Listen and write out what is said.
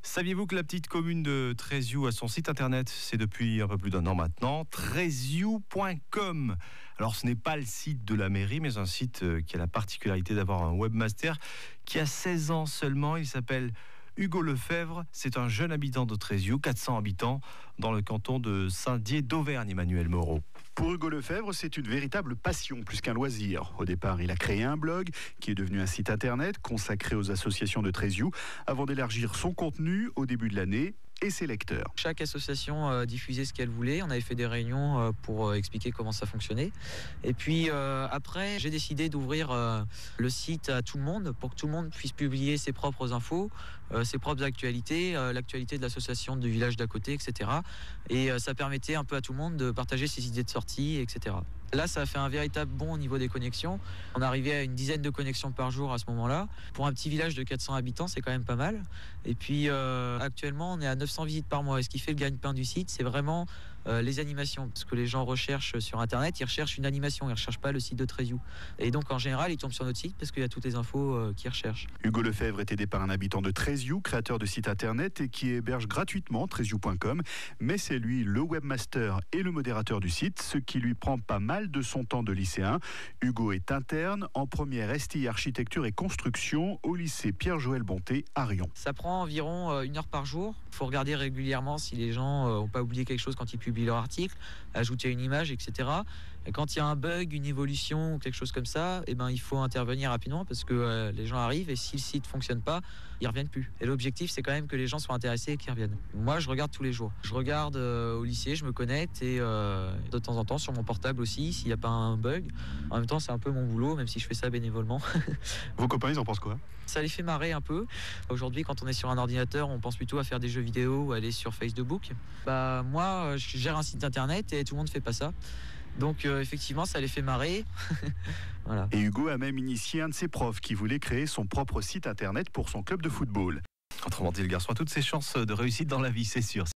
Saviez-vous que la petite commune de Tréziou a son site internet? C'est depuis un peu plus d'un an maintenant, treziou.com. Alors ce n'est pas le site de la mairie, mais un site qui a la particularité d'avoir un webmaster qui a 16 ans seulement. Il s'appelle Hugo Lefebvre. C'est un jeune habitant de Tréziou, 400 habitants, dans le canton de Saint-Dié d'Auvergne, Emmanuel Moreau. Pour Hugo Lefebvre, c'est une véritable passion plus qu'un loisir. Au départ, il a créé un blog qui est devenu un site internet consacré aux associations de Tréziou avant d'élargir son contenu au début de l'année et ses lecteurs. Chaque association diffusait ce qu'elle voulait. On avait fait des réunions pour expliquer comment ça fonctionnait. Et puis après, j'ai décidé d'ouvrir le site à tout le monde pour que tout le monde puisse publier ses propres infos, ses propres actualités, l'actualité de l'association du village d'à côté, etc. Et ça permettait un peu à tout le monde de partager ses idées de sortie, etc. Là, ça a fait un véritable bond au niveau des connexions. On arrivait à une dizaine de connexions par jour à ce moment-là. Pour un petit village de 400 habitants, c'est quand même pas mal. Et puis actuellement, on est à 900 visites par mois. Et ce qui fait le gagne-pain du site, c'est vraiment les animations. Parce que les gens recherchent sur Internet, ils recherchent une animation, ils ne recherchent pas le site de Tréziou. Et donc en général, ils tombent sur notre site parce qu'il y a toutes les infos qu'ils recherchent. Hugo Lefebvre est aidé par un habitant de Tréziou, créateur de site internet et qui héberge gratuitement treziou.com. Mais c'est lui le webmaster et le modérateur du site, ce qui lui prend pas mal de son temps de lycéen. Hugo est interne en première STI architecture et construction au lycée Pierre-Joël Bonté à Rion. Ça prend environ 1 heure par jour. Il faut regarder régulièrement si les gens n'ont pas oublié quelque chose quand ils publient leur article, ajouter une image, etc. Et quand il y a un bug, une évolution ou quelque chose comme ça, il faut intervenir rapidement parce que les gens arrivent et si le site ne fonctionne pas, ils ne reviennent plus. Et l'objectif, c'est quand même que les gens soient intéressés et qu'ils reviennent. Moi, je regarde tous les jours. Je regarde au lycée, je me connecte et de temps en temps sur mon portable aussi, s'il n'y a pas un bug. En même temps, c'est un peu mon boulot, même si je fais ça bénévolement. Vos copains, ils en pensent quoi? Ça les fait marrer un peu. Aujourd'hui, quand on est sur un ordinateur, on pense plutôt à faire des jeux vidéo ou aller sur Facebook. Moi, je gère un site internet et tout le monde ne fait pas ça. Donc effectivement, ça les fait marrer. Voilà. Et Hugo a même initié un de ses profs qui voulait créer son propre site internet pour son club de football. Autrement dit, le garçon a toutes ses chances de réussite dans la vie, c'est sûr.